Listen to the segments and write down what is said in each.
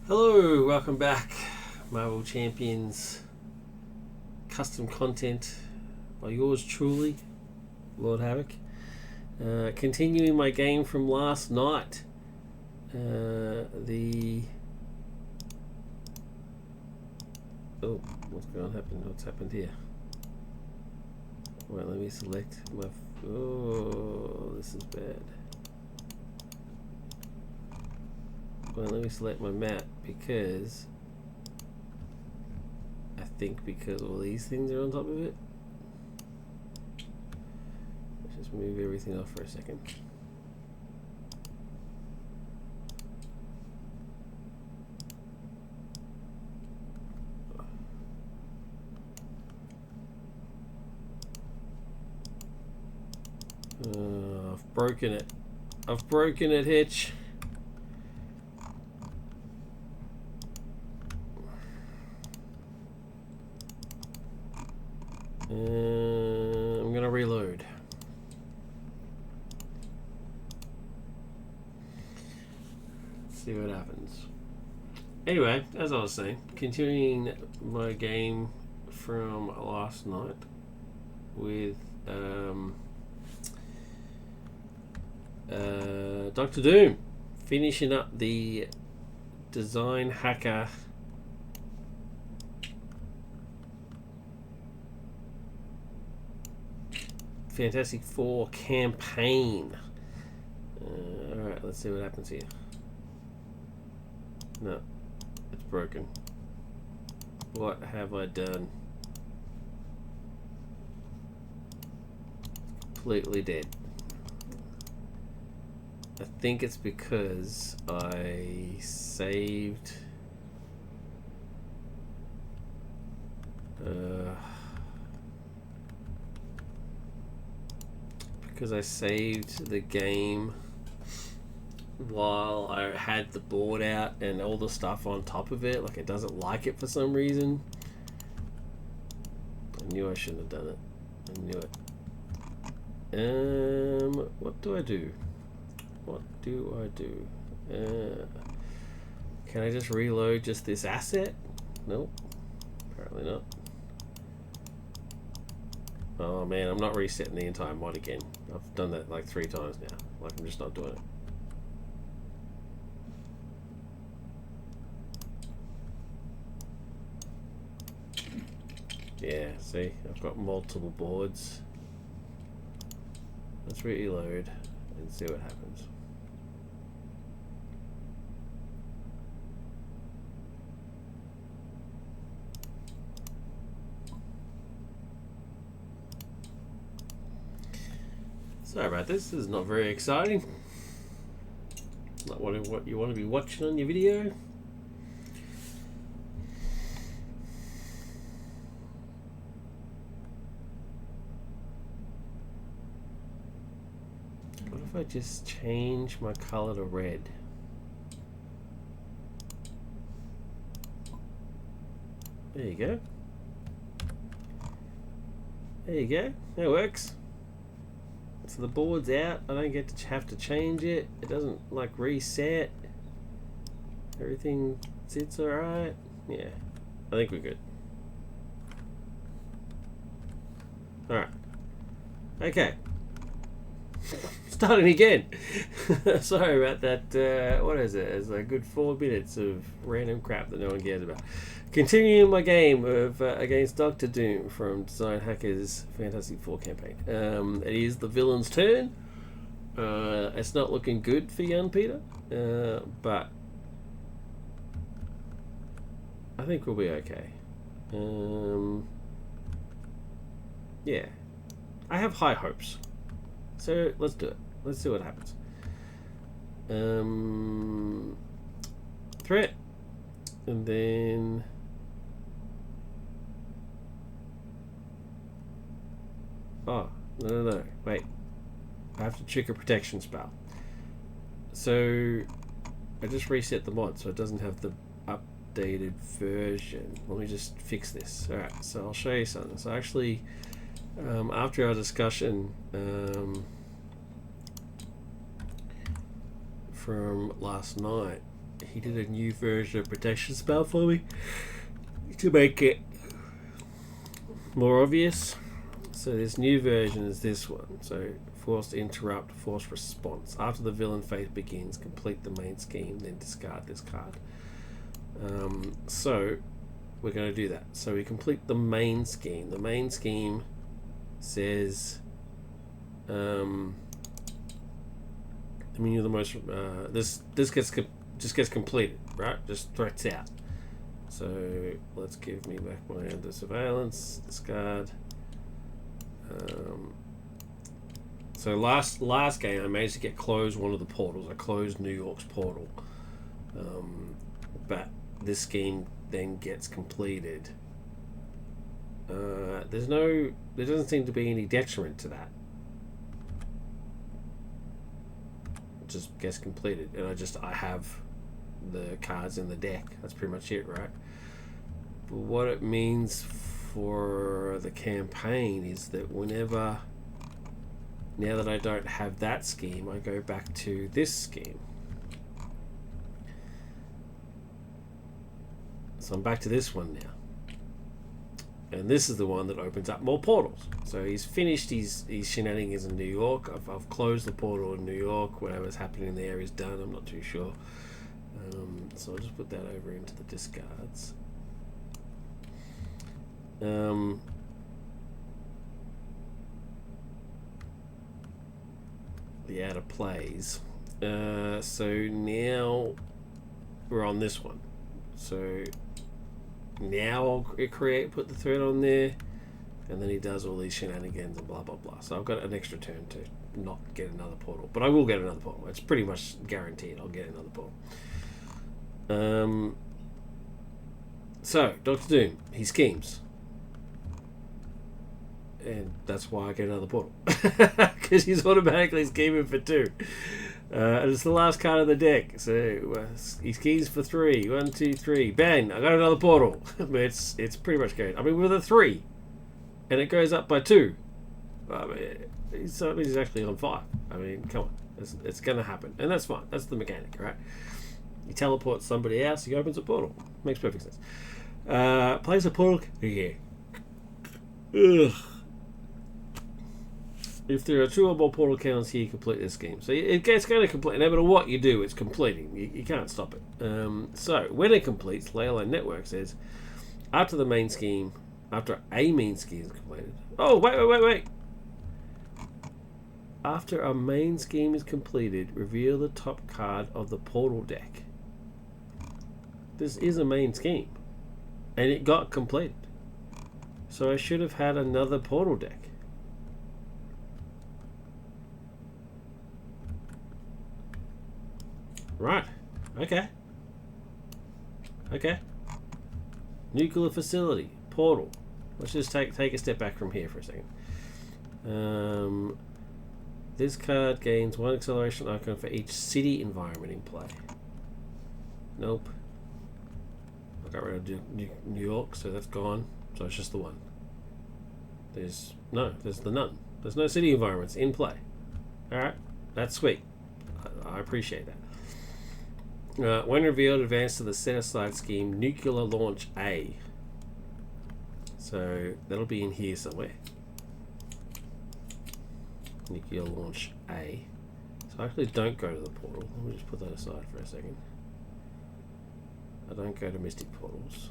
Hello, welcome back. Marvel Champions custom content by yours truly, Lord Havoc. Continuing my game from last night. What's happened here? Wait, let me select my... Oh, this is bad. Well, let me select my map because all these things are on top of it. Let's just move everything off for a second. I've broken it. I've broken it, Hitch. I'm gonna reload. See what happens. Anyway, as I was saying, continuing my game from last night with Dr. Doom, finishing up the Design Hacker Fantastic Four campaign. Alright, let's see what happens here. No, it's broken. What have I done? Completely dead. I think it's because I saved... because I saved the game while I had the board out and all the stuff on top of it. Like, it doesn't like it for some reason. I knew I shouldn't have done it. I knew it. What do I do? What do I do? Can I just reload just this asset? Nope. Apparently not. Oh man, I'm not resetting the entire mod again. I've done that like 3 times now. Like, I'm just not doing it. Yeah, see, I've got multiple boards. Let's reload and see what happens. Sorry about this. This is not very exciting. Not what you want to be watching on your video. What if I just change my color to red? There you go. There you go. That works. So the board's out. I don't get to have to change it. It doesn't like reset. Everything sits alright. Yeah, I think we're good. Alright. Okay. Starting again. Sorry about that. What is it? It's a good 4 minutes of random crap that no one cares about. Continuing my game of against Dr. Doom from Design Hackers Fantastic Four campaign. It is the villain's turn. It's not looking good for young Peter, but I think we'll be okay. Yeah, I have high hopes. So let's do it. Let's see what happens. Threat, and then. Oh, no. Wait. I have to trigger protection spell. So, I just reset the mod so it doesn't have the updated version. Let me just fix this. Alright, so I'll show you something. So actually, after our discussion from last night, he did a new version of protection spell for me to make it more obvious. So this new version is this one. So forced interrupt, forced response. After the villain phase begins, complete the main scheme, then discard this card. So we're going to do that. So we complete the main scheme. The main scheme says, I mean, you're the most. This just gets completed, right? Just threats out. So let's give me back my under surveillance. Discard. So last game I managed to get closed one of the portals. I closed New York's portal, but this scheme then gets completed. There doesn't seem to be any detriment to that. It just gets completed, and I have the cards in the deck. That's pretty much it, right? But what it means for the campaign is that whenever, now that I don't have that scheme, I go back to this scheme. So I'm back to this one now. And this is the one that opens up more portals. So he's finished his shenanigans in New York. I've closed the portal in New York. Whatever's happening there is done. I'm not too sure. So I'll just put that over into the discards. The out of plays. So now we're on this one. So now I'll put the threat on there, and then he does all these shenanigans and blah blah blah. So I've got an extra turn to not get another portal, but I will get another portal. It's pretty much guaranteed I'll get another portal. So Dr. Doom, he schemes, and that's why I get another portal, because he's automatically scheming for 2. And it's the last card of the deck. So he schemes for 3. 1, 2, 3. Bang! I got another portal. it's pretty much good. I mean, with a 3, and it goes up by 2. I mean, so it means he's actually on 5. I mean, come on, it's going to happen, and that's fine. That's the mechanic, right? You teleport somebody else. He opens a portal. Makes perfect sense. Plays a portal here. Ugh. If there are 2 or more portal counters here, complete this scheme. So it's going to complete. No matter what you do, it's completing. You can't stop it. So when it completes, Leyline Network says, after a main scheme is completed. Oh, wait. After a main scheme is completed, reveal the top card of the portal deck. This is a main scheme, and it got completed. So I should have had another portal deck. Right. Okay. Nuclear facility. Portal. Let's just take a step back from here for a second. This card gains 1 acceleration icon for each city environment in play. Nope. I got rid of New York, so that's gone. So it's just the 1. There's the none. There's no city environments in play. Alright. That's sweet. I appreciate that. When revealed, advance to the set-aside scheme, Nuclear Launch A. So that'll be in here somewhere. Nuclear Launch A. So I actually don't go to the portal. Let me just put that aside for a second. I don't go to Mystic Portals.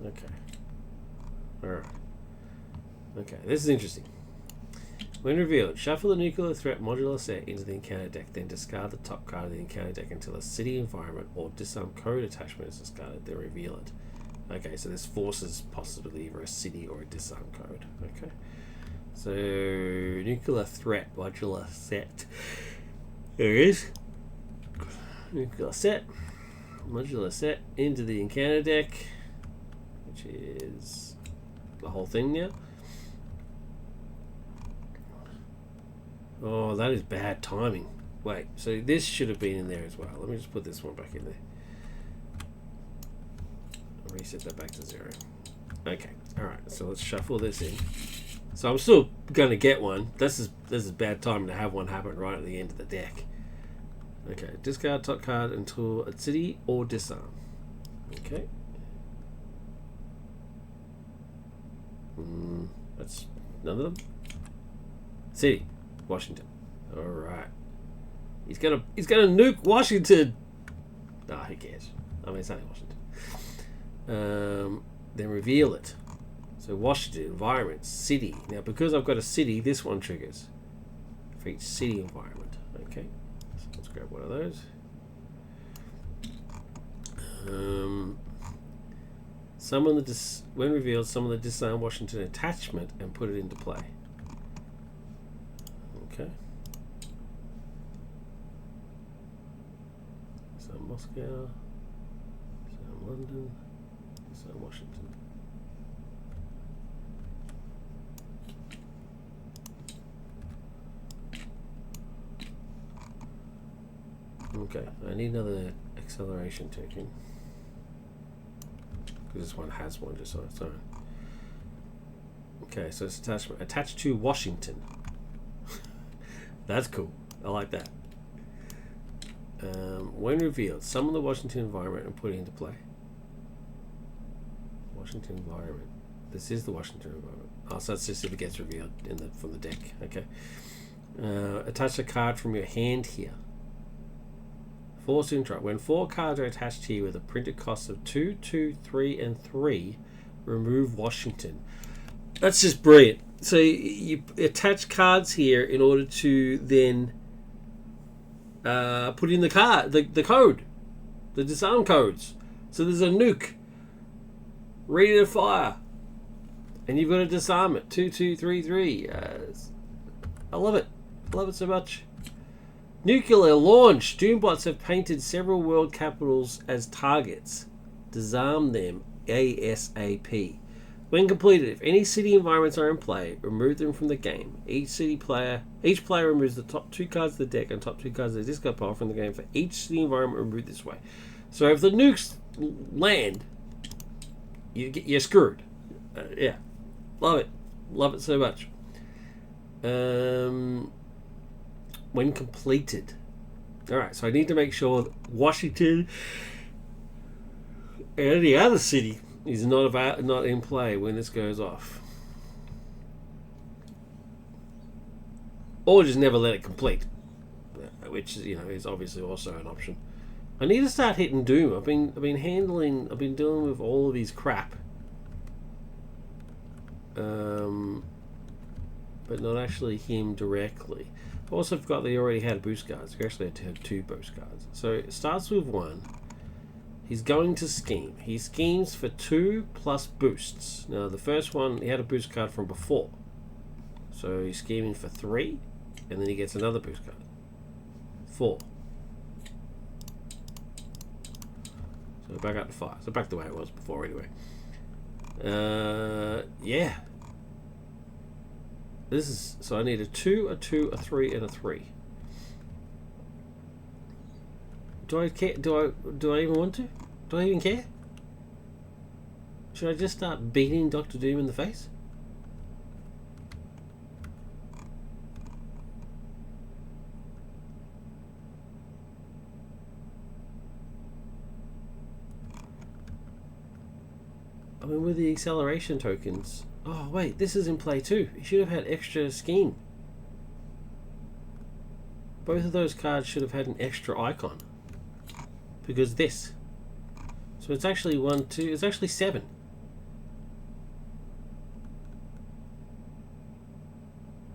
Okay. Alright. Okay, this is interesting. When revealed, shuffle the Nuclear Threat modular set into the encounter deck, then discard the top card of the encounter deck until a city environment or disarm code attachment is discarded, then reveal it. Okay, so this forces possibly either a city or a disarm code. Okay. So, Nuclear Threat modular set. There it is. Nuclear set. Modular set into the encounter deck, which is the whole thing now. Oh, that is bad timing. Wait, so this should have been in there as well. Let me just put this one back in there. I'll reset that back to 0. Okay, alright, so let's shuffle this in. So I'm still going to get one. This is bad time to have one happen right at the end of the deck. Okay, discard top card until a city or disarm. Okay. That's none of them. City, Washington. All right. He's gonna nuke Washington. Nah, who cares? I mean, it's only Washington. Then reveal it. So Washington, environment, city. Now, because I've got a city, this one triggers for each city environment. Okay. So let's grab one of those. Summon when revealed, summon the disarm Washington attachment and put it into play. Okay. So Moscow, so London, so Washington. Okay, I need another acceleration token. Because this one has one just on its own. Okay, so it's attachment. Attached to Washington. That's cool. I like that. When revealed, summon the Washington environment and put it into play. Washington environment. This is the Washington environment. Oh, so that's just if it gets revealed from the deck. Okay. Attach a card from your hand here. Force interrupt. When 4 cards are attached here with a printed cost of 2, 2, 3, and 3, remove Washington. That's just brilliant. So you attach cards here in order to then put in the card, the code, the disarm codes. So there's a nuke ready to fire, and you've got to disarm it. 2, 2, 3, 3. I love it. I love it so much. Nuclear launch. Doombots have painted several world capitals as targets. Disarm them ASAP. When completed, if any city environments are in play, remove them from the game. Each player removes the top 2 cards of the deck and top 2 cards of the discard pile from the game for each city environment removed this way. So if the nukes land, you're screwed. Yeah, love it so much. When completed. Alright, so I need to make sure that Washington and any other city is not in play when this goes off. Or just never let it complete. Which is obviously also an option. I need to start hitting Doom. I've been dealing with all of these crap. But not actually him directly. Also forgot that he already had boost cards. He actually had to have 2 boost cards. So it starts with 1. He's going to scheme. He schemes for 2 plus boosts. Now the first one, he had a boost card from before. So he's scheming for 3. And then he gets another boost card. 4. So back up to 5. So back the way it was before anyway. Yeah. This is, so I need a 2, a 2, a 3, and a 3. Do I care? Do I even want to? Do I even care? Should I just start beating Dr. Doom in the face? I mean, with the acceleration tokens. Oh, wait, this is in play too. You should have had extra scheme. Both of those cards should have had an extra icon. Because this. So it's actually 1, 2, it's actually 7.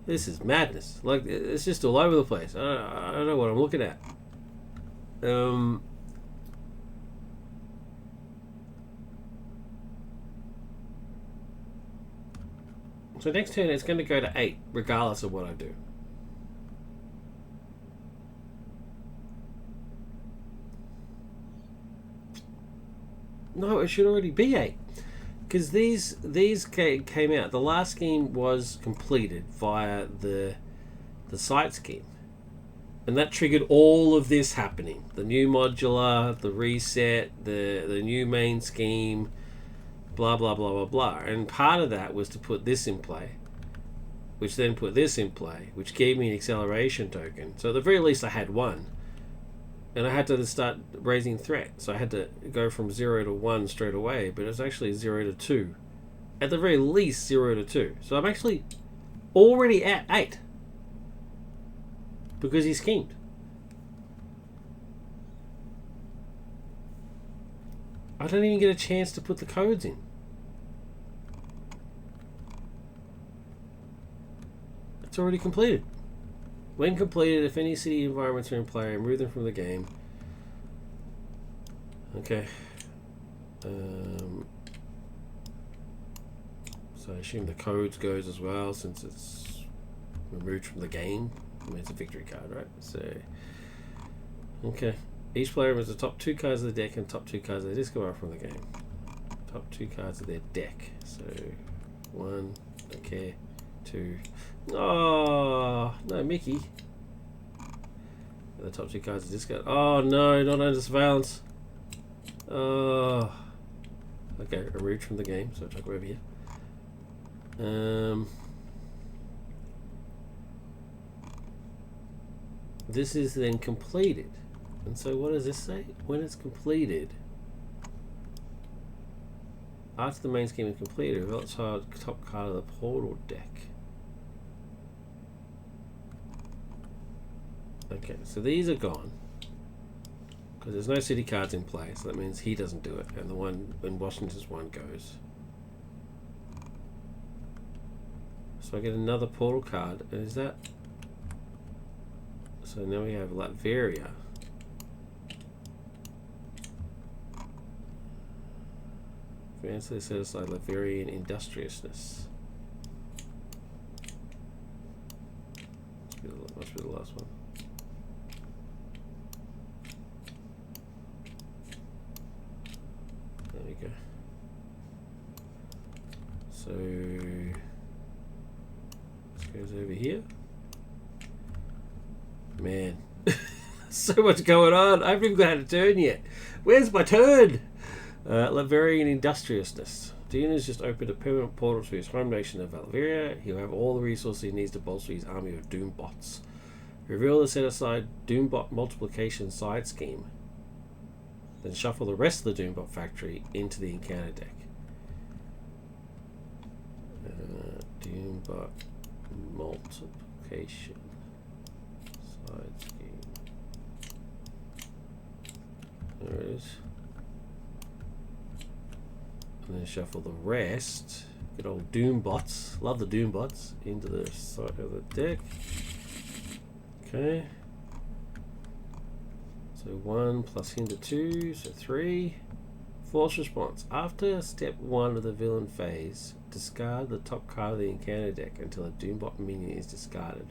This is madness. Like, it's just all over the place. I don't know what I'm looking at. So next turn it's going to go to 8, regardless of what I do. No, it should already be 8. Because these came out. The last scheme was completed via the site scheme. And that triggered all of this happening. The new modular, the reset, the new main scheme, blah, blah, blah, blah, blah. And part of that was to put this in play. which then put this in play, which gave me an acceleration token. So at the very least I had one. And I had to start raising threat. So I had to go from 0 to 1 straight away, but it was actually 0 to 2. At the very least 0 to 2. So I'm actually already at 8. Because he schemed. I don't even get a chance to put the codes in. It's already completed. When completed, if any city environments are in play, remove them from the game. Okay. So I assume the codes goes as well, since it's removed from the game. I mean, it's a victory card, right? So, okay. Each player has the top 2 cards of the deck and top 2 cards of the discard from the game. Top 2 cards of their deck. So, 1, don't care. 2. Oh, no, Mickey. The top 2 cards of discard. Oh, no, not under surveillance. Oh. Okay, removed from the game, so chuck over here. This is then completed. And so what does this say? When it's completed, after the main scheme is completed, reveal the top card of the portal deck. Okay, so these are gone. Because there's no city cards in play, so that means he doesn't do it. And the one in Washington's one goes. So I get another portal card. And is that... So now we have Latveria. Advancedly set aside Latverian industriousness. Must be the last one. There we go. So this goes over here. Man, so much going on. I haven't even got a turn yet. Where's my turn? Latverian industriousness. Dean has just opened a permanent portal to his home nation of Valveria. He'll have all the resources he needs to bolster his army of Doombots. Reveal the set-aside Doombot multiplication side scheme. Then shuffle the rest of the Doombot factory into the encounter deck. Doombot multiplication side scheme. There it is. And then shuffle the rest. Good old Doombots. Love the Doombots. Into the side of the deck. Okay. So 1 plus into 2, so 3. Force response. After step 1 of the villain phase, discard the top card of the encounter deck until a Doombot minion is discarded.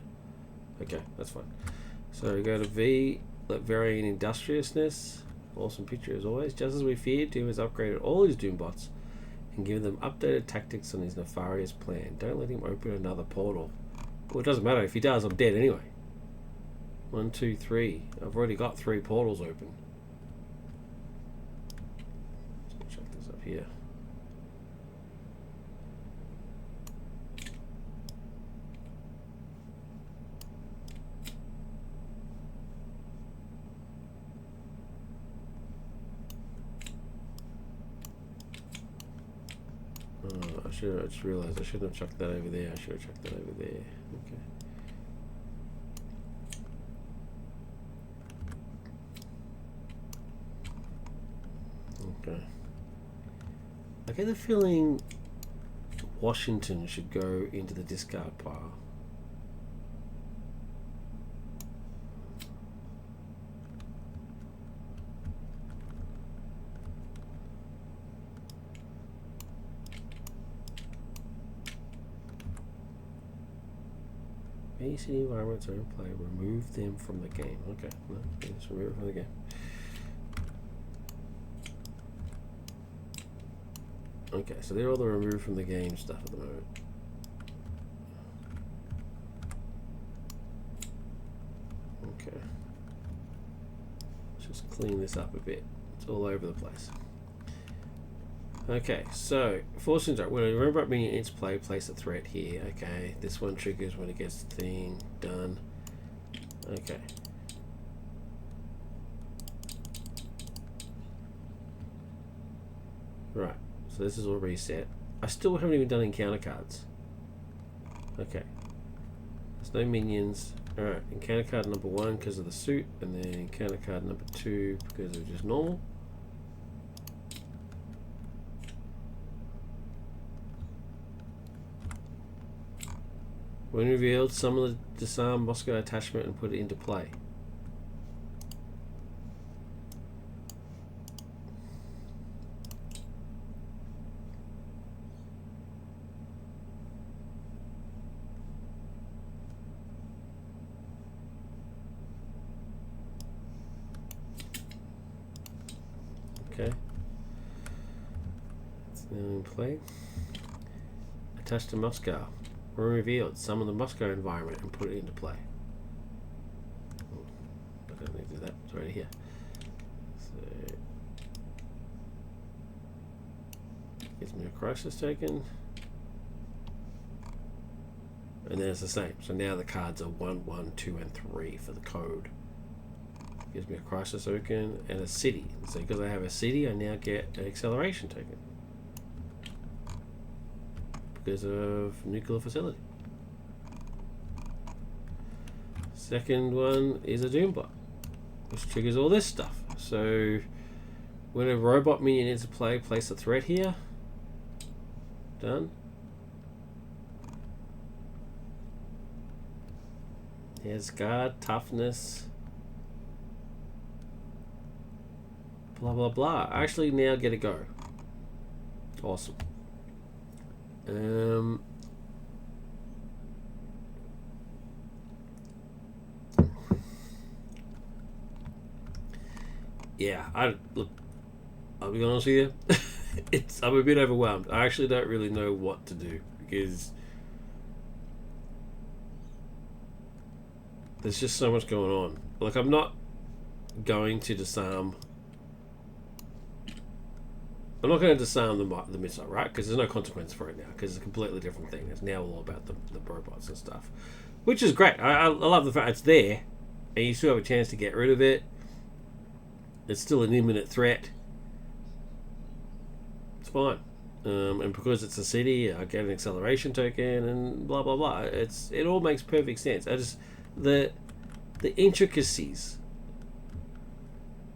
Okay, that's fine. So we go to V, Latverian industriousness. Awesome picture as always. Just as we feared, Doom has upgraded all his Doombots and given them updated tactics on his nefarious plan. Don't let him open another portal. Well, it doesn't matter. If he does, I'm dead anyway. 1, 2, 3. I've already got 3 portals open. Let's check this up here. I just realised I shouldn't have chucked that over there. I should have chucked that over there. Okay. I get the feeling Washington should go into the discard pile. Any city environments are in play, remove them from the game. Okay, no, just remove it from the game. Okay, so they're all the remove from the game stuff at the moment. Okay. Let's just clean this up a bit. It's all over the place. Okay, so fortune drop. When a robot minion enters play, place a threat here. Okay, this one triggers when it gets the thing done. Okay. Right, so this is all reset. I still haven't even done encounter cards. Okay. There's no minions. Alright, encounter card number 1 because of the suit, and then encounter card number 2 because of just normal. When revealed, summon the disarm Moscow attachment and put it into play. Okay. It's now in play. Attach to Moscow. When revealed, summon the Moscow environment and put it into play. I don't need to do that. It's already here. So gives me a crisis token. And then it's the same. So now the cards are 1, 1, 2, and 3 for the code. Gives me a crisis token and a city. So because I have a city, I now get an acceleration token. Because of nuclear facility. Second one is a Doombot, which triggers all this stuff. So when a robot minion enters play, place a threat here. Done. Here's guard, toughness, blah blah blah. I actually now get a go. Awesome. Yeah, I'll be honest with you. I'm a bit overwhelmed. I actually don't really know what to do because there's just so much going on. Like, I'm not going to disarm. I'm not going to disarm the missile, right? Because there's no consequence for it now. Because it's a completely different thing. It's now all about the robots and stuff, which is great. I love the fact it's there, and you still have a chance to get rid of it. It's still an imminent threat. It's fine, and because it's a city, I get an acceleration token, and blah blah blah. It all makes perfect sense. I just the intricacies.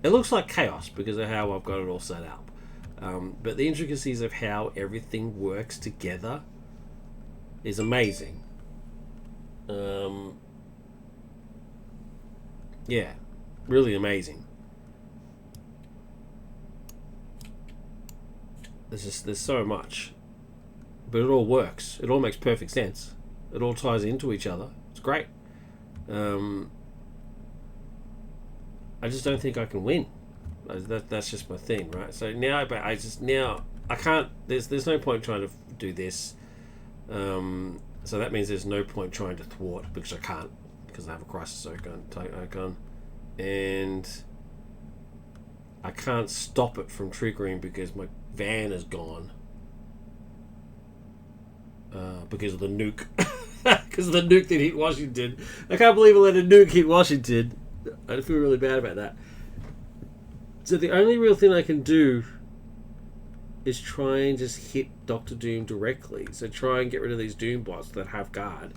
It looks like chaos because of how I've got it all set up. But the intricacies of how everything works together is amazing. Yeah, really amazing. There's so much, but it all works. It all makes perfect sense. It all ties into each other. It's great. I just don't think I can win. That's just my thing, right? So now, but I can't. There's no point trying to do this. So that means there's no point trying to thwart because I can't, because I have a crisis icon, and I can't stop it from triggering because my van is gone. Because of the nuke. Because of the nuke that hit Washington. I can't believe it let a nuke hit Washington. I feel really bad about that. So the only real thing I can do is try and just hit Doctor Doom directly. So try and get rid of these Doom bots that have guard,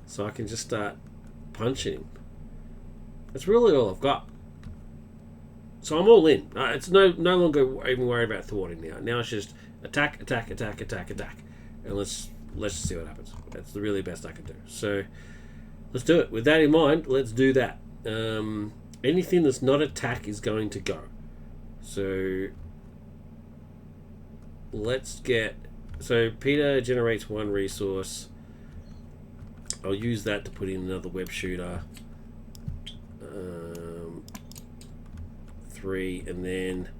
so I can just start punching him. That's really all I've got. So I'm all in. It's no longer even worried about thwarting now. Now it's just attack, attack, attack, attack, attack, and let's just see what happens. That's the really best I can do. So let's do it. With that in mind, let's do that. Anything that's not attack is going to go. So let's get. So Peter generates 1 resource. I'll use that to put in another web shooter. 3, and then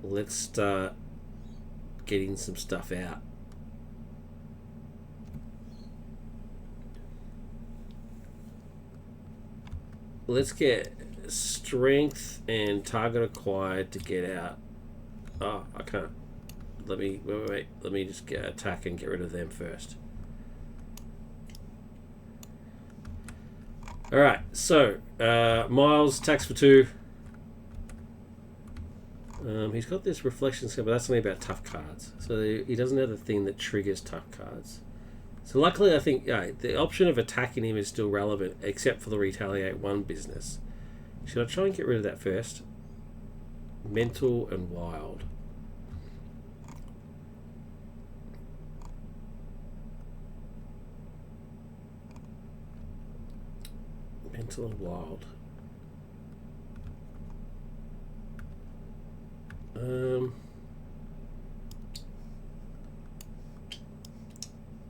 let's start getting some stuff out. Let's get strength and target acquired to get out. Oh, I can't. let me wait. Let me just attack and get rid of them first. All right. So Miles attacks for 2. He's got this reflection skill, but that's only about tough cards. So he doesn't have the thing that triggers tough cards. So luckily, I think the option of attacking him is still relevant, except for the retaliate 1 business. Should I try and get rid of that first? Mental and wild. Mental and wild.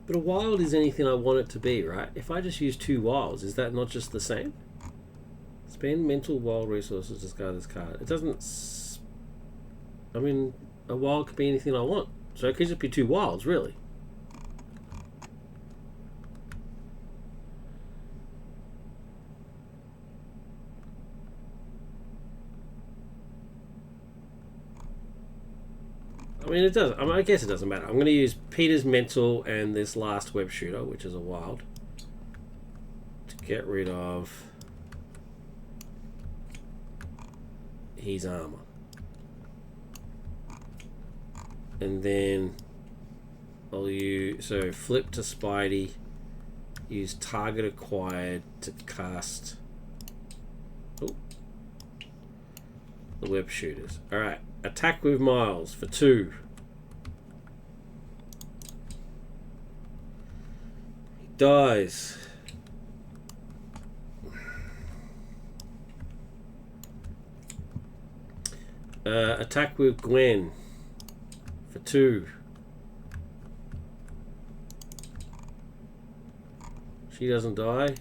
But a wild is anything I want it to be, right? If I just use 2 wilds, is that not just the same? Spend mental wild resources to discard this card. It doesn't... I mean, a wild could be anything I want. So it could just be 2 wilds, really. I mean, it does. I guess it doesn't matter. I'm going to use Peter's mental and this last web shooter, which is a wild, to get rid of his armor. And then I'll use... So flip to Spidey. Use target acquired to cast... Oh, the web shooters. Alright. Attack with Miles for 2. He dies. Attack with Gwen for 2. She doesn't die.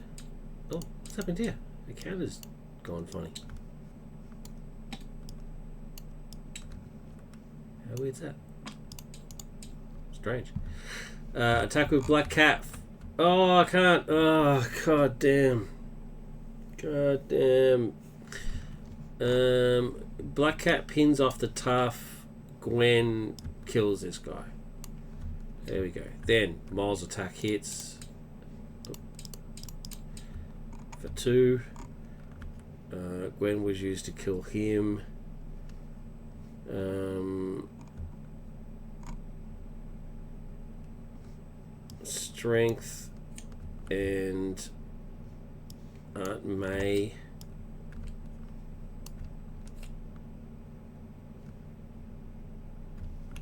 Oh, what's happened here? The counter's gone funny. How weird's that? Strange. Attack with Black Cat. Oh, I can't. Oh, god damn. God damn. Black Cat pins off the tough. Gwen kills this guy. There we go. Then Miles' attack hits for 2. Gwen was used to kill him. Strength and Aunt May.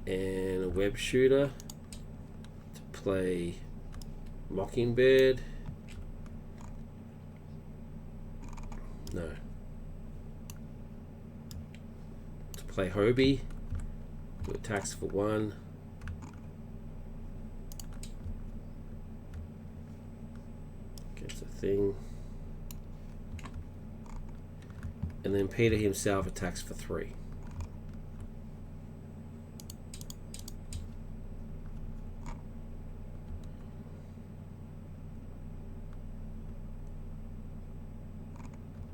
And a web shooter to play Mockingbird. No. To play Hobie, who attacks for 1. Gets a thing. And then Peter himself attacks for 3.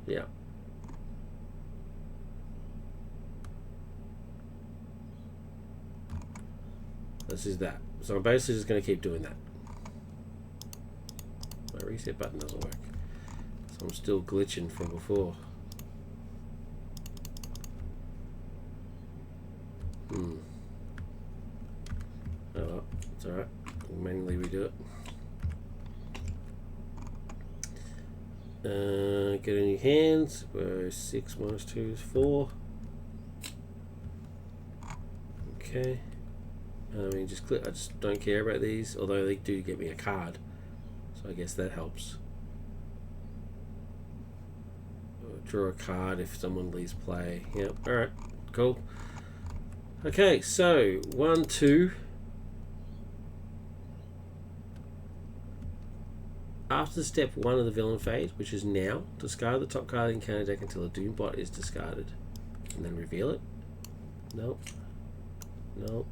Yeah. This is that. So I'm basically just going to keep doing that. My reset button doesn't work. So I'm still glitching from before. Oh well, it's alright. We'll manually redo it. Get in your hands. 6 minus 2 is 4. Okay. I mean, just click. I just don't care about these, although they do get me a card, so I guess that helps. Draw a card if someone leaves play. Yep. All right. Cool. Okay. So 1, 2. After step 1 of the villain phase, which is now, discard the top card of the encounter deck until a Doombot is discarded, and then reveal it. Nope. Nope.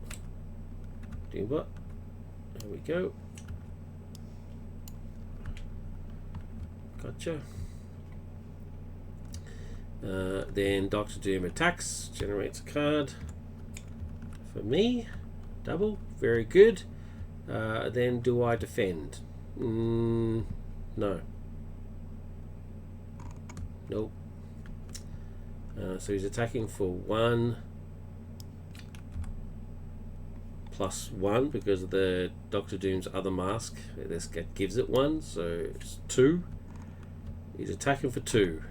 Doombot. There we go. Gotcha. Then Dr. Doom attacks, generates a card for me. Double, very good. Then do I defend? No. Nope. So he's attacking for 1 plus 1 because of the Doctor Doom's other mask. This gives it 1, so it's 2. He's attacking for 2.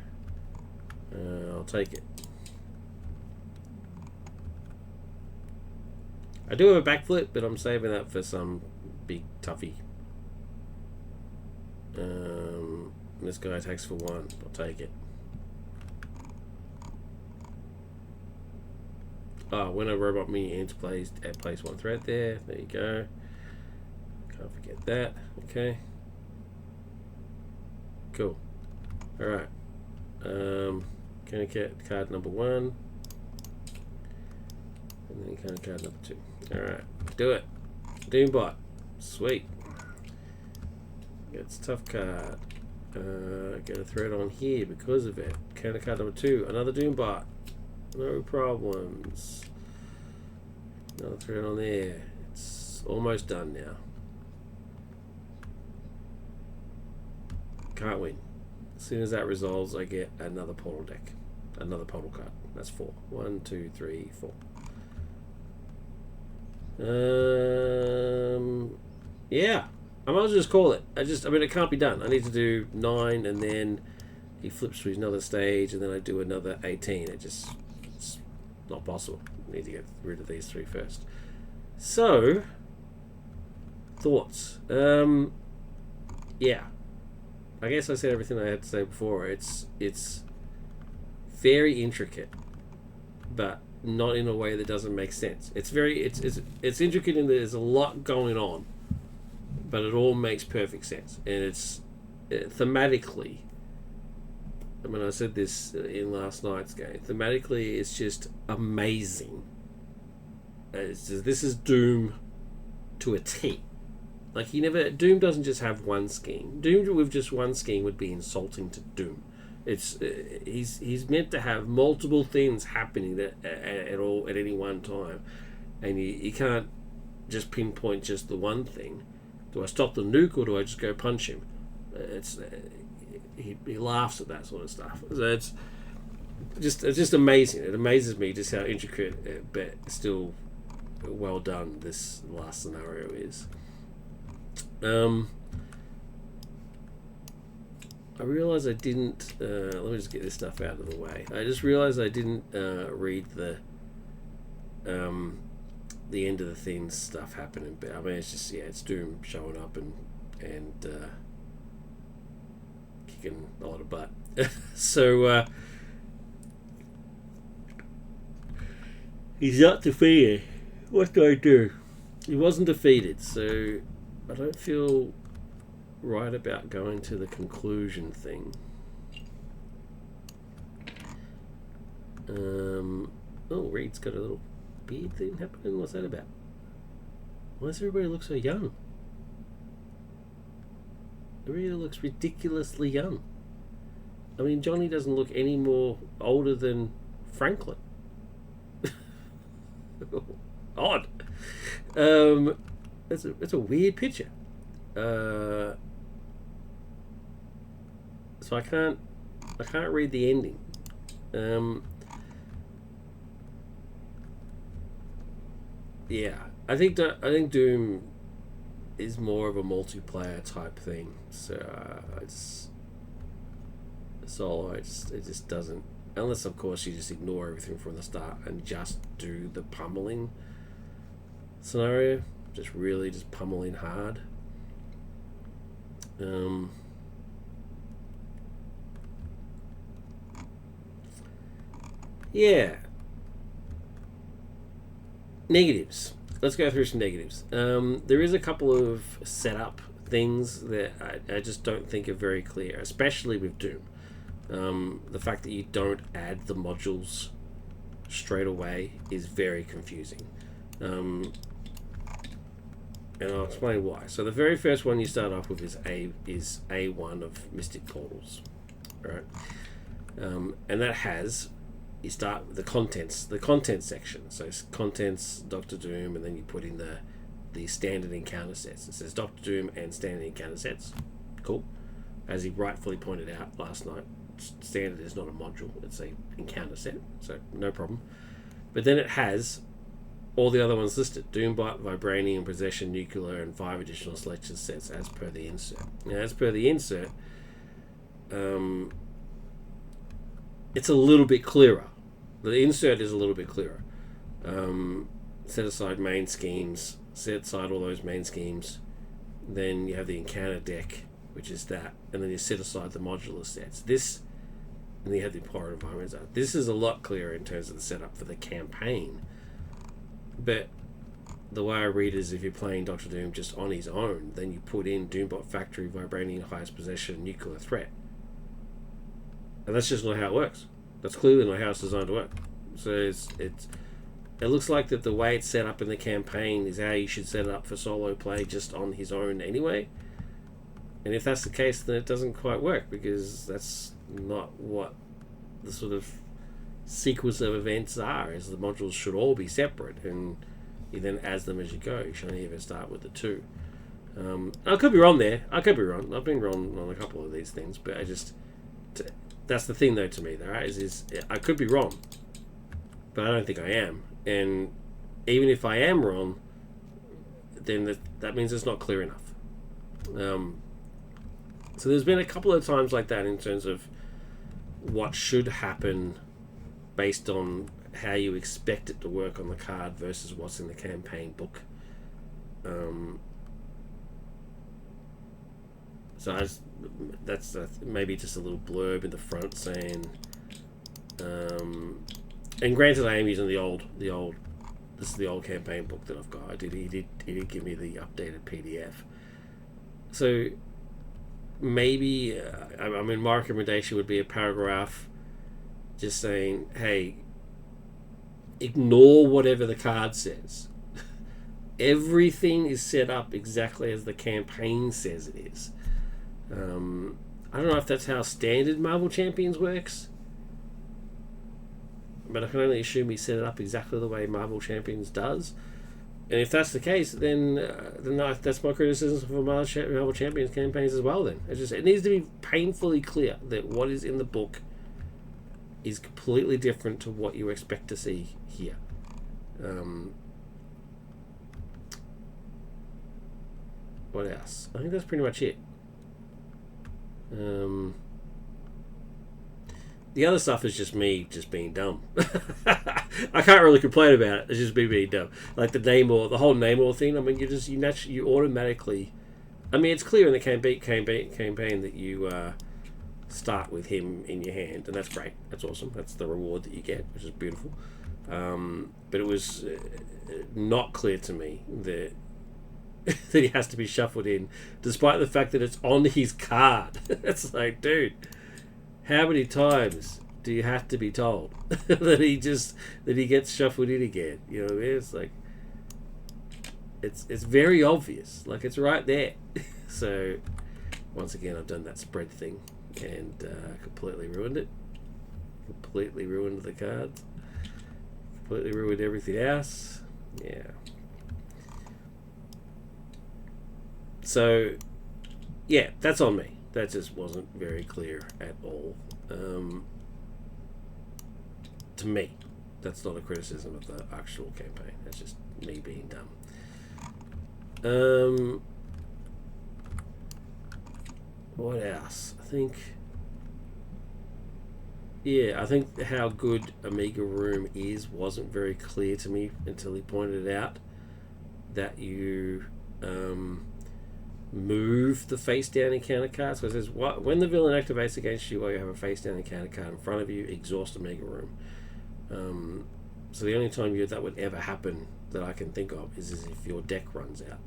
I'll take it. I do have a backflip, but I'm saving that for some big toughie. This guy attacks for 1. I'll take it. When a robot mini ends, place 1 threat there. There you go. Can't forget that. Okay. Cool. Alright. Can I get card number 1? And then kind of card number 2. Alright. Do it. Doombot. Sweet. It's a tough card. Get a threat on here because of it. Counter card number 2. Another Doombot. No problems. Another thread on there. It's almost done now. Can't win. As soon as that resolves, I get another portal deck. Another portal card. That's 4. 1, 2, 3, 4. Yeah. I might as well just call it. I mean, it can't be done. I need to do 9 and then he flips through another stage and then I do another 18. It's not possible. I need to get rid of these 3 first. So, thoughts. Yeah. I guess I said everything I had to say before. It's very intricate, but not in a way that doesn't make sense. It's intricate in that there's a lot going on, but it all makes perfect sense. And it's thematically, I mean, I said this in last night's game, thematically it's just amazing. This is Doom to a T. Like, Doom doesn't just have one scheme. Doom with just one scheme would be insulting to Doom. He's meant to have multiple things happening at any one time, and you can't just pinpoint just the one thing. Do I stop the nuke or do I just go punch him? He laughs at that sort of stuff. So it's just amazing. It amazes me just how intricate but still well done this last scenario is. I realised I didn't. Let me just get this stuff out of the way. I just realised I didn't read the end of the things stuff happening. But I mean, it's just it's Doom showing up and kicking a lot of butt. So he's not defeated. What do I do? He wasn't defeated, so I don't feel right about going to the conclusion thing. Reed's got a little beard thing happening. What's that about? Why does everybody look so young? Everybody looks ridiculously young. I mean, Johnny doesn't look any more older than Franklin. Odd. It's a weird picture. So I can't read the ending. Yeah, I think Doom is more of a multiplayer type thing. So it's solo. It just doesn't, unless of course you just ignore everything from the start and just do the pummeling scenario, just really just pummeling hard. Yeah. Negatives. Let's go through some negatives. There is a couple of setup things that I just don't think are very clear, especially with Doom. The fact that you don't add the modules straight away is very confusing. And I'll explain why. So the very first one you start off with is A1 of Mystic Portals, right? And that has you start with the content section. So it's contents, Doctor Doom, and then you put in the standard encounter sets. It says Doctor Doom and standard encounter sets. Cool. As he rightfully pointed out last night, standard is not a module, it's a encounter set, so no problem. But then it has all the other ones listed: Doombot, Vibranium, Possession, Nuclear, and 5 additional selection sets as per the insert. Now, as per the insert, it's a little bit clearer. The insert is a little bit clearer. Set aside main schemes, set aside all those main schemes, then you have the encounter deck, which is that, and then you set aside the modular sets. This, and you have the horror environments. This is a lot clearer in terms of the setup for the campaign. But the way I read it is, if you're playing Doctor Doom just on his own, then you put in Doombot Factory, Vibranium, Highest Possession, Nuclear Threat. And that's just not how it works. That's clearly not how it's designed to work. So it looks like that the way it's set up in the campaign is how you should set it up for solo play just on his own anyway. And if that's the case, then it doesn't quite work, because that's not what the sort of sequence of events are. Is the modules should all be separate, and you then add them as you go. You shouldn't even start with the two. I could be wrong there. I could be wrong. I've been wrong on a couple of these things, but that's the thing though to me, though, right? Is I could be wrong, but I don't think I am. And even if I am wrong, then that means it's not clear enough. So there's been a couple of times like that in terms of what should happen based on how you expect it to work on the card versus what's in the campaign book. So that's maybe just a little blurb in the front saying, and granted, I am using the old. This is the old campaign book that I've got. He did give me the updated PDF. So maybe my recommendation would be a paragraph just saying, hey, ignore whatever the card says. Everything is set up exactly as the campaign says it is. I don't know if that's how standard Marvel Champions works, but I can only assume he set it up exactly the way Marvel Champions does. And if that's the case, then that's my criticism for Marvel Champions campaigns as well. Then it needs to be painfully clear that what is in the book is completely different to what you expect to see here. What else? I think that's pretty much it. The other stuff is just me just being dumb. I can't really complain about it. It's just me being dumb. Like the whole Namor thing. I mean, you automatically. I mean, it's clear in the campaign that you start with him in your hand, and that's great. That's awesome. That's the reward that you get, which is beautiful. But it was not clear to me that he has to be shuffled in, despite the fact that it's on his card. It's like, dude, how many times do you have to be told that he gets shuffled in again? You know what I mean? It's like it's very obvious, like it's right there. So once again, I've done that spread thing and completely ruined it. Completely ruined the cards. Completely ruined everything else. Yeah. So, yeah, that's on me. That just wasn't very clear at all. To me, that's not a criticism of the actual campaign. That's just me being dumb. What else? I think how good Omega Room wasn't very clear to me until he pointed out that you move the face down encounter card. So it says, when the villain activates against you while you have a face down encounter card in front of you, exhaust Omega Room. So the only time that would ever happen that I can think of is if your deck runs out,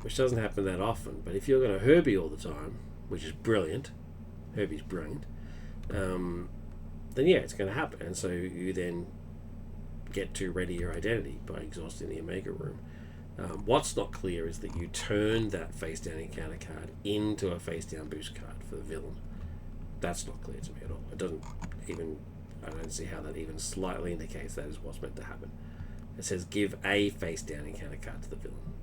which doesn't happen that often. But if you're going to Herbie all the time, which is brilliant, Herbie's brilliant, then yeah, it's going to happen. And so you then get to ready your identity by exhausting the Omega Room. What's not clear is that you turn that face down encounter card into a face down boost card for the villain. That's not clear to me at all. It doesn't even. I don't see how that even slightly indicates that is what's meant to happen. It says give a face down encounter card to the villain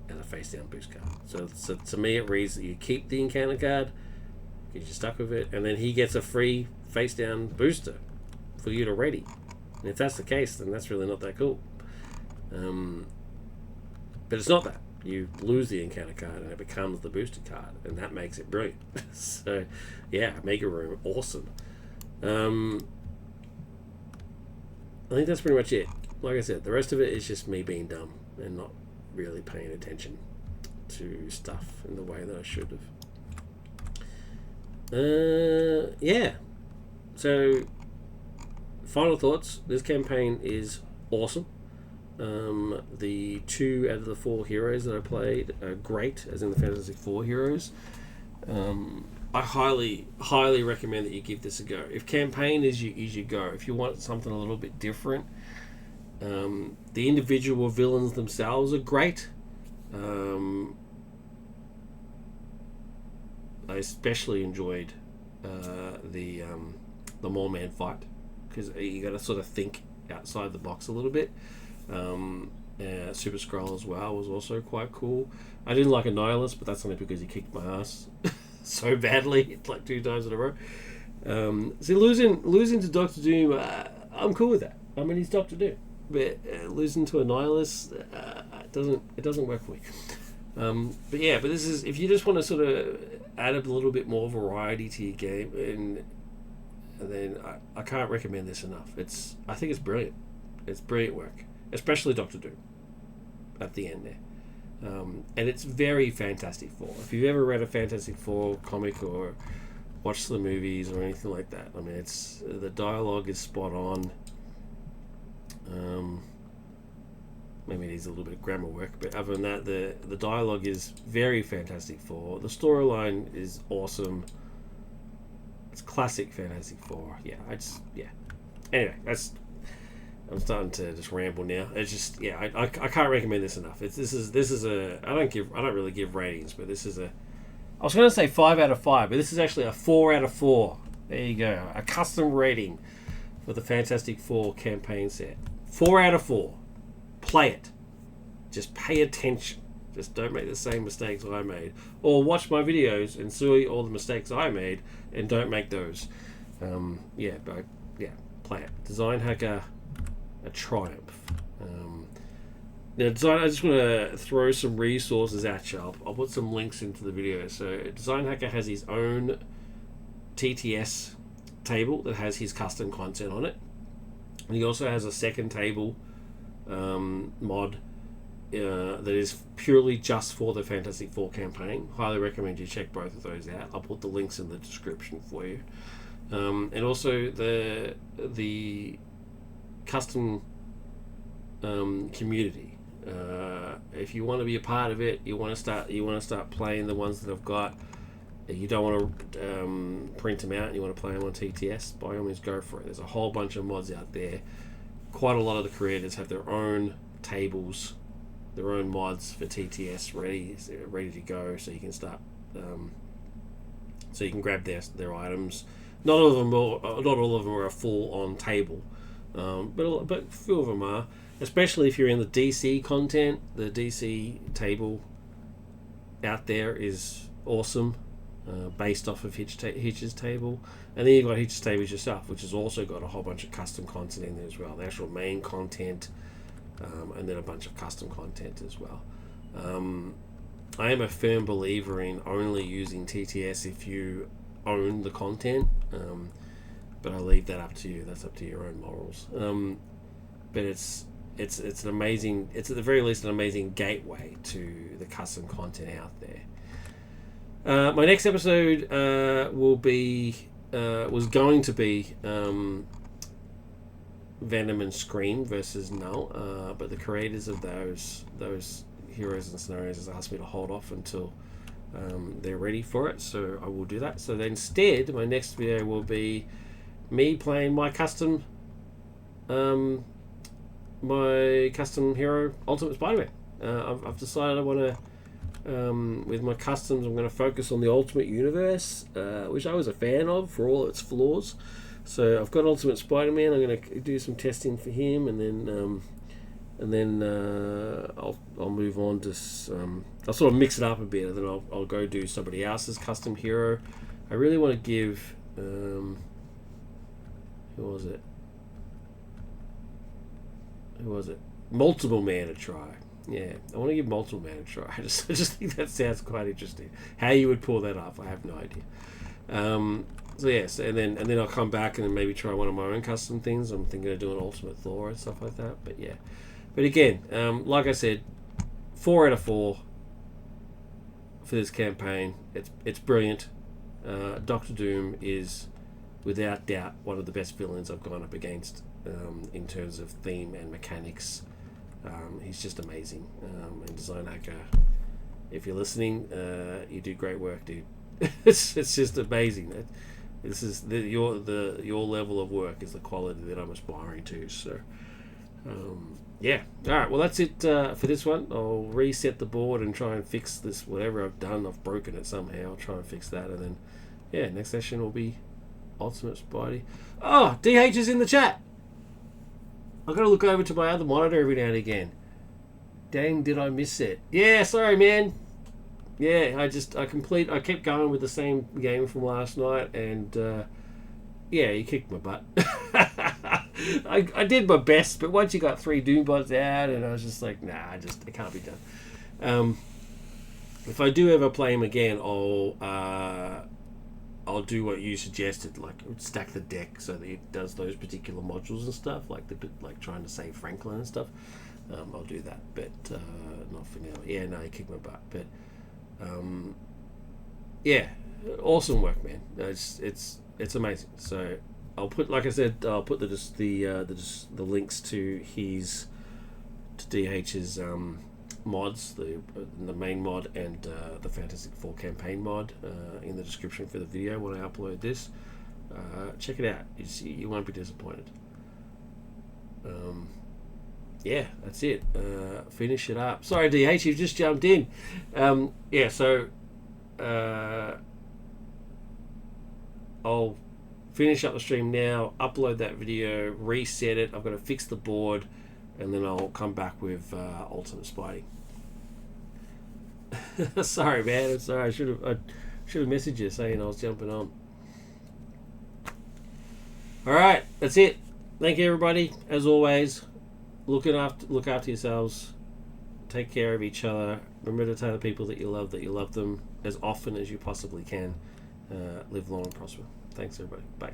and a face down boost card. So to me it reads that you keep the encounter card because you're stuck with it, and then he gets a free face down booster for you to ready. And if that's the case, then that's really not that cool. But it's not that. You lose the encounter card and it becomes the booster card, and that makes it brilliant. So yeah, Mega Room, awesome. I think that's pretty much it. Like I said, the rest of it is just me being dumb and not really paying attention to stuff in the way that I should have. Yeah. So, final thoughts. This campaign is awesome. The 2 out of the 4 heroes that I played are great, as in the Fantasy 4 heroes. I highly recommend that you give this a go. If campaign is your go, if you want something a little bit different, the individual villains themselves are great. I especially enjoyed the Mole Man fight, because you got to sort of think outside the box a little bit. Super Skrull as well was also quite cool. I didn't like Annihilus, but that's only because he kicked my ass so badly, like 2 times in a row. See, losing to Doctor Doom, I'm cool with that. I mean, he's Doctor Doom, but losing to Annihilus, it doesn't work for me. But this is, if you just want to sort of add a little bit more variety to your game, and then I can't recommend this enough. I think it's brilliant. It's brilliant work, especially Doctor Doom at the end there. And it's very Fantastic Four. If you've ever read a Fantastic Four comic or watched the movies or anything like that, I mean, the dialogue is spot on. Maybe it needs a little bit of grammar work, but other than that, the dialogue is very Fantastic Four. The storyline is awesome. It's classic Fantastic Four. Anyway, I'm starting to just ramble now. It's just, I can't recommend this enough. I don't really give ratings, but this is I was going to say 5 out of 5, but this is actually a 4 out of 4. There you go. A custom rating for the Fantastic Four campaign set. 4 out of 4. Play it. Just pay attention. Just don't make the same mistakes I made. Or watch my videos and see all the mistakes I made and don't make those. Play it. Design Hacker, a triumph. Now, I just want to throw some resources at you. I'll put some links into the video. So, Design Hacker has his own TTS table that has his custom content on it. And he also has a second table mod that is purely just for the Fantastic Four campaign. Highly recommend you check both of those out. I'll put the links in the description for you. And also the custom community. If you want to be a part of it, you want to start playing the ones that I've got. You don't want to print them out and you want to play them on TTS, by all means go for it. There's a whole bunch of mods out there. Quite a lot of the creators have their own tables, their own mods for TTS ready to go, so you can start so you can grab their items. Not all of them are a full-on table, but a few of them are. Especially if you're in the DC content, the DC table out there is awesome, based off of Hitch's table. And then you've got Hitch's Tables yourself, which has also got a whole bunch of custom content in there as well. The actual main content, and then a bunch of custom content as well. I am a firm believer in only using TTS if you own the content, but I leave that up to you. That's up to your own morals. But it's an amazing, it's at the very least an amazing gateway to the custom content out there. My next episode was going to be Venom and Scream versus Null, but the creators of those heroes and scenarios has asked me to hold off until they're ready for it, so I will do that. So then instead, my next video will be me playing my custom hero, Ultimate Spider-Man. I've decided I want to, with my customs, I'm going to focus on the Ultimate Universe, which I was a fan of for all its flaws. So I've got Ultimate Spider-Man. I'm going to do some testing for him, and then I'll move on to I'll sort of mix it up a bit, and then I'll go do somebody else's custom hero. I really want to give who was it? Multiple Man a try. Yeah, I want to give Multiple Man a try. I just think that sounds quite interesting. How you would pull that off, I have no idea. So yes, and then I'll come back and then maybe try one of my own custom things. I'm thinking of doing Ultimate Thor and stuff like that. But yeah, but again, like I said, 4 out of 4 for this campaign. It's brilliant. Doctor Doom is without doubt one of the best villains I've gone up against in terms of theme and mechanics. He's just amazing. And Design Hacker, if you're listening, you do great work, dude. it's just amazing. This is your level of work is the quality that I'm aspiring to. So, yeah. All right. Well, that's it for this one. I'll reset the board and try and fix this. Whatever I've done, I've broken it somehow. I'll try and fix that, and then, yeah, next session will be Ultimate Spidey. Oh, DH is in the chat. I've got to look over to my other monitor every now and again. Dang, did I miss it? Yeah, sorry, man. Yeah, I kept going with the same game from last night, and yeah, you kicked my butt. I did my best, but once you got 3 Doombots out, and I was just like, nah, it can't be done. If I do ever play him again, I'll do what you suggested, like stack the deck so that it does those particular modules and stuff, like trying to save Franklin and stuff. I'll do that, but not for now. Yeah, no, you kicked my butt, but. Yeah, awesome work, man. It's amazing. So I'll put, like I said, I'll put the links to DH's mods, the main mod and the Fantastic Four campaign mod in the description for the video when I upload this. Check it out. You won't be disappointed. Yeah, that's it. Finish it up. Sorry, DH, you've just jumped in. Yeah, so I'll finish up the stream now, upload that video, reset it. I've got to fix the board, and then I'll come back with Ultimate Spidey. Sorry, man. I'm sorry. I should have messaged you saying I was jumping on. All right, that's it. Thank you, everybody. As always. Look after yourselves. Take care of each other. Remember to tell the people that you love them as often as you possibly can. Live long and prosper. Thanks, everybody. Bye.